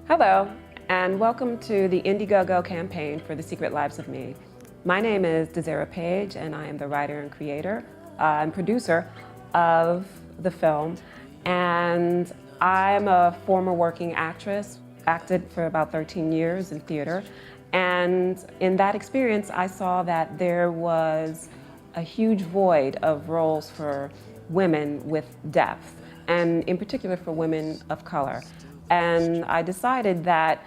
Hello, and welcome to the Indiegogo campaign for the Secret Lives of Me. My name is Desiree Page, and I am the writer and creator and producer of the film. And I'm a former working actress, acted for about 13 years in theater. And in that experience, I saw that there was a huge void of roles for women with depth, and in particular for women of color. And I decided that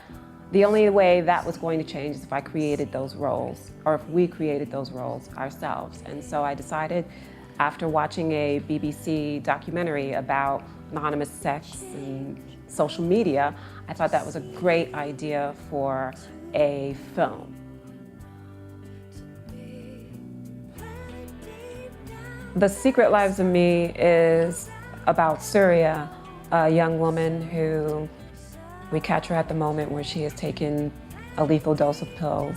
the only way that was going to change is if I created those roles, or if we created those roles ourselves. And so I decided, after watching a BBC documentary about anonymous sex and social media, I thought that was a great idea for a film. The Secret Lives of Me is about Surya, a young woman who, we catch her at the moment where she has taken a lethal dose of pills,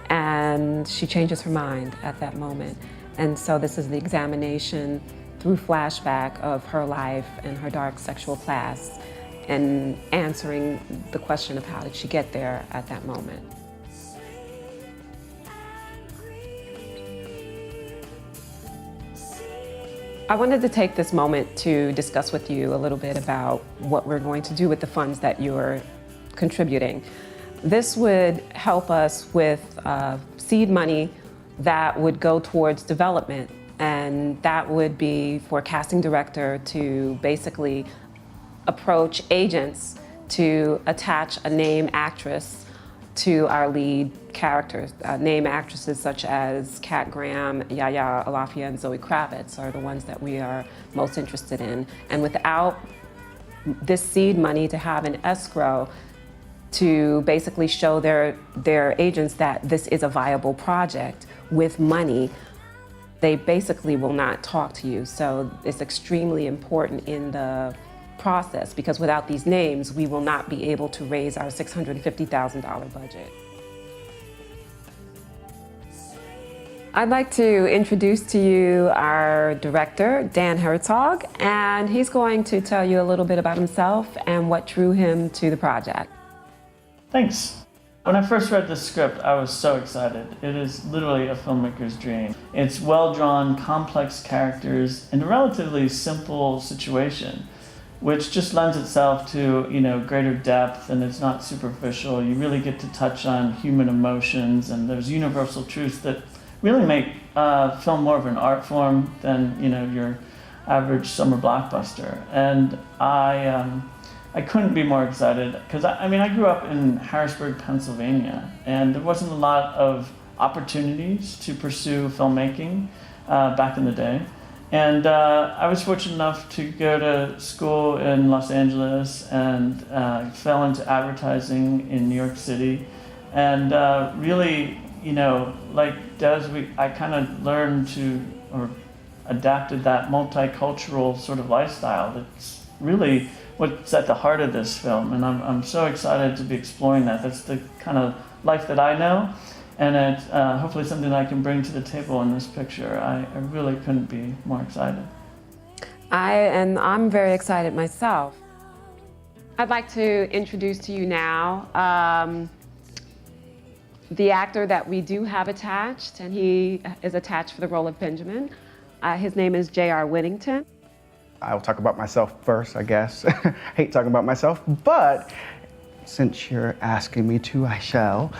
and she changes her mind at that moment. And so this is the examination through flashback of her life and her dark sexual past, and answering the question of how did she get there at that moment. I wanted to take this moment to discuss with you a little bit about what we're going to do with the funds that you're contributing. This would help us with seed money that would go towards development, and that would be for a casting director to basically approach agents to attach a name actress to our lead characters. Name actresses such as Kat Graham, Yaya Alafia, and Zoe Kravitz are the ones that we are most interested in. And without this seed money to have an escrow to basically show their agents that this is a viable project with money, they basically will not talk to you. So it's extremely important in the process, because without these names, we will not be able to raise our $650,000 budget. I'd like to introduce to you our director, Dan Herzog, and he's going to tell you a little bit about himself and what drew him to the project. Thanks. When I first read the script, I was so excited. It is literally a filmmaker's dream. It's well-drawn, complex characters in a relatively simple situation, which just lends itself to, greater depth, and it's not superficial. You really get to touch on human emotions, and there's universal truths that really make film more of an art form than, your average summer blockbuster. And I couldn't be more excited, because I grew up in Harrisburg, Pennsylvania, and there wasn't a lot of opportunities to pursue filmmaking back in the day. And I was fortunate enough to go to school in Los Angeles, and fell into advertising in New York City. And really, like Des, I kind of learned or adapted that multicultural sort of lifestyle. That's really what's at the heart of this film. And I'm so excited to be exploring that. That's the kind of life that I know. And it's hopefully something that I can bring to the table in this picture. I really couldn't be more excited. I'm very excited myself. I'd like to introduce to you now the actor that we do have attached, and he is attached for the role of Benjamin. His name is J.R. Whittington. I'll talk about myself first, I guess. Hate talking about myself, but since you're asking me to, I shall.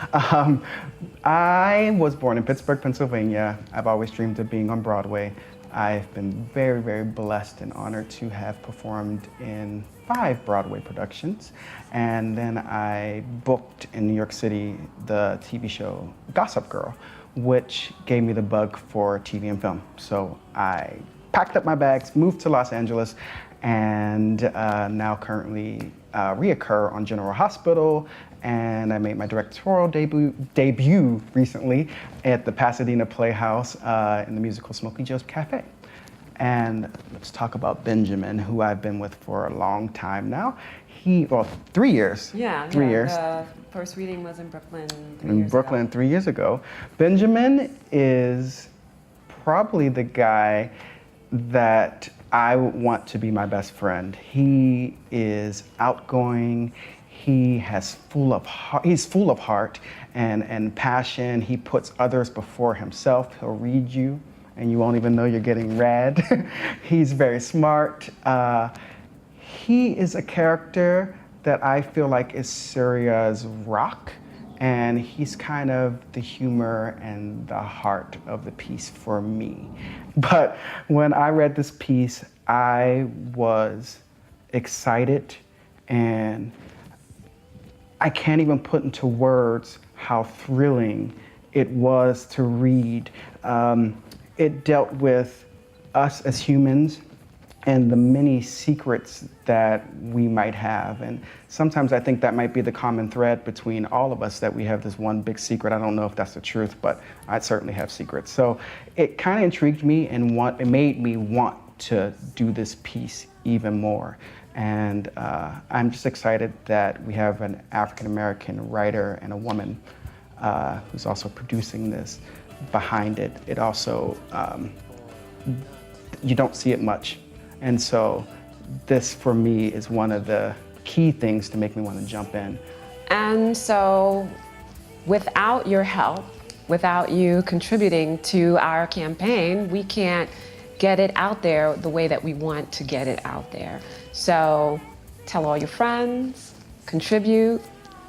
I was born in Pittsburgh, Pennsylvania. I've always dreamed of being on Broadway. I've been very, very blessed and honored to have performed in 5 Broadway productions. And then I booked in New York City the TV show Gossip Girl, which gave me the bug for TV and film. So I packed up my bags, moved to Los Angeles, and now currently reoccur on General Hospital, and I made my directorial debut recently at the Pasadena Playhouse in the musical Smokey Joe's Cafe. And let's talk about Benjamin, who I've been with for a long time now. 3 years. Yeah, 3 years. The first reading was in Brooklyn 3 in years Brooklyn ago. 3 years ago. Benjamin is probably the guy that I want to be my best friend. He is outgoing. He's full of heart and passion. He puts others before himself. He'll read you and you won't even know you're getting read. He's very smart. He is a character that I feel like is Syria's rock, and he's kind of the humor and the heart of the piece for me. But when I read this piece, I was excited, and I can't even put into words how thrilling it was to read. It dealt with us as humans and the many secrets that we might have. And sometimes I think that might be the common thread between all of us, that we have this one big secret. I don't know if that's the truth, but I certainly have secrets. So it kind of intrigued me, and it made me want to do this piece even more. And I'm just excited that we have an African-American writer and a woman who's also producing this behind it. It also, you don't see it much. And so this, for me, is one of the key things to make me want to jump in. And so without your help, without you contributing to our campaign, we can't get it out there the way that we want to get it out there. So tell all your friends, contribute,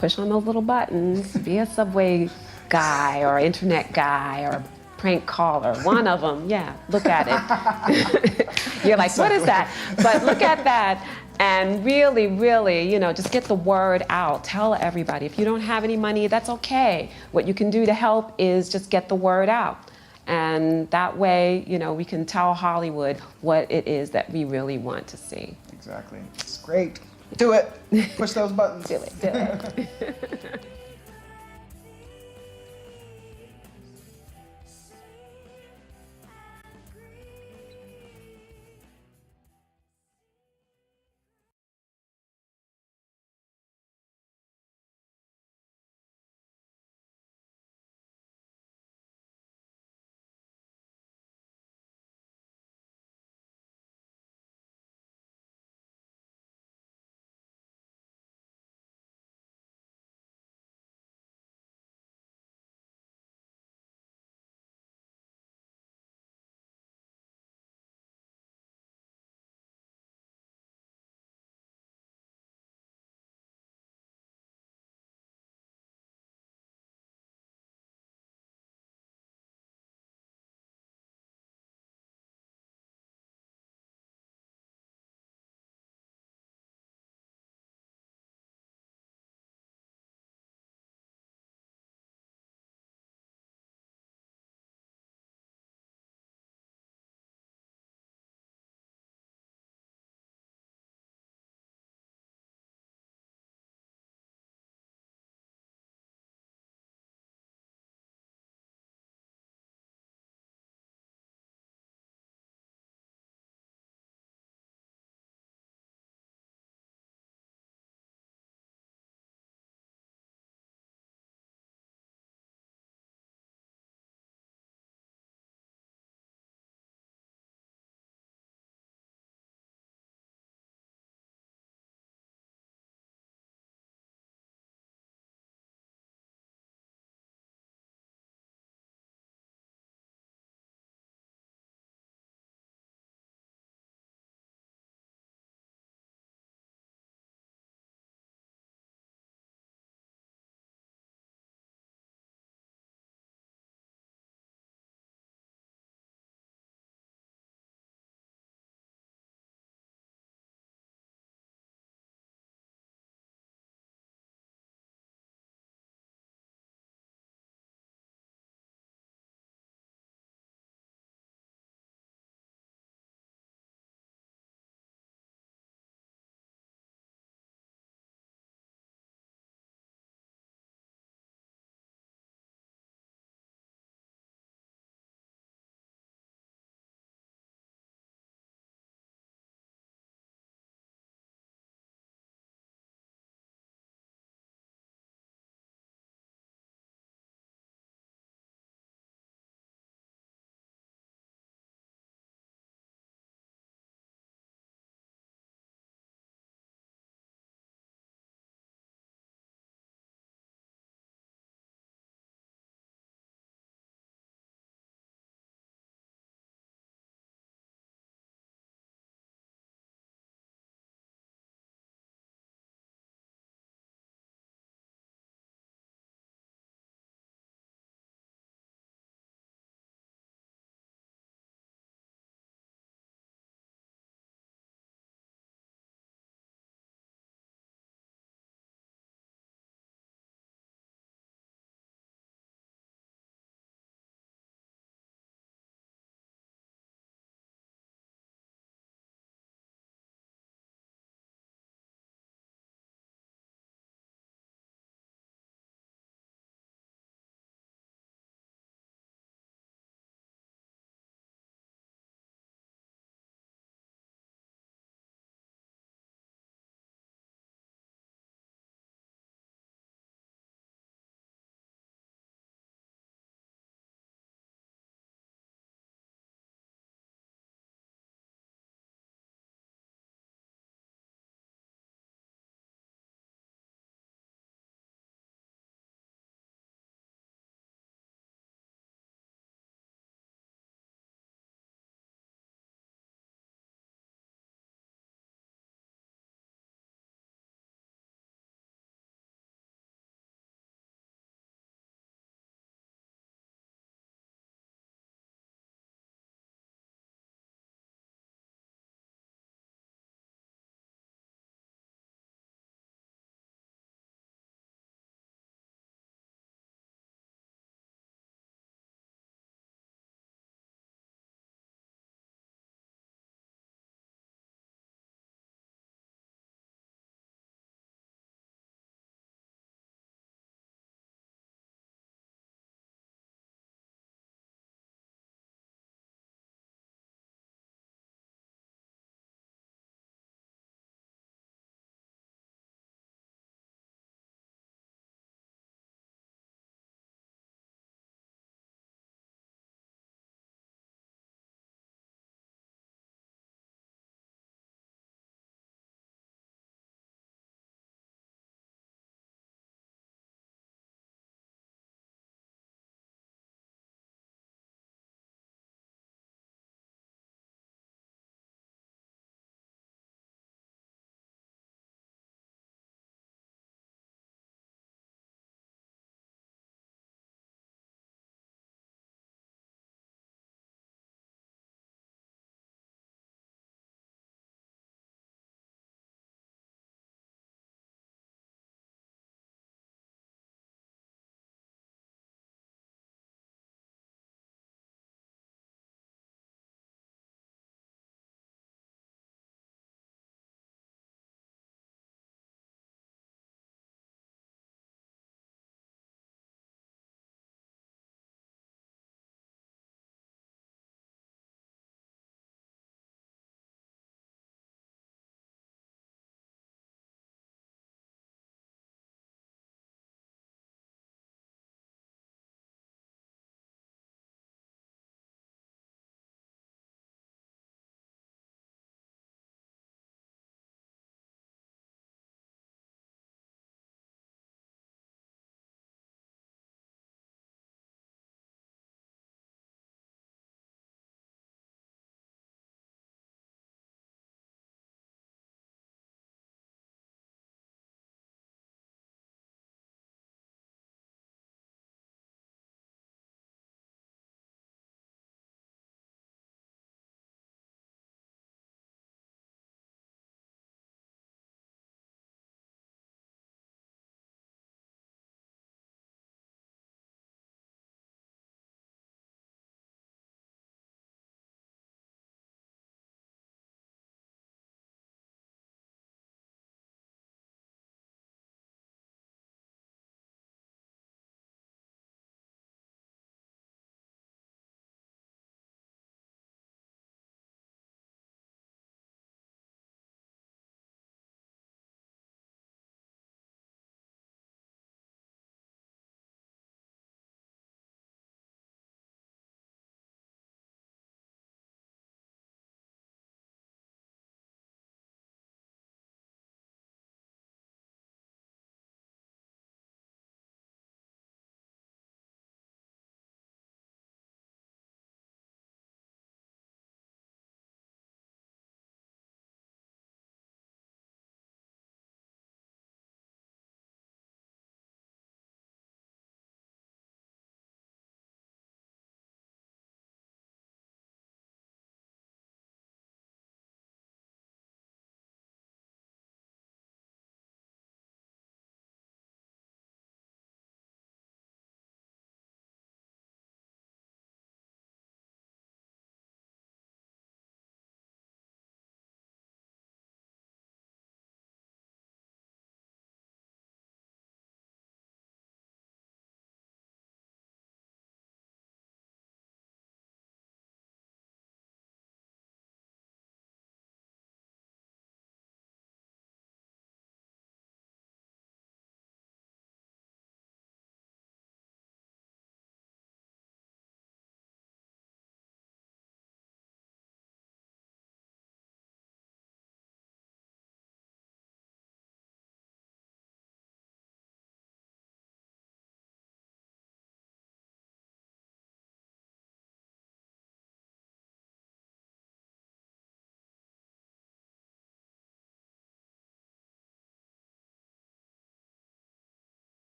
push on those little buttons, be a subway guy or internet guy or prank caller, one of them, yeah, look at it. You're like, what is that? But look at that and really, really, just get the word out. Tell everybody. If you don't have any money, that's okay. What you can do to help is just get the word out. And that way, we can tell Hollywood what it is that we really want to see. Exactly. It's great. Do it. Push those buttons. Do it.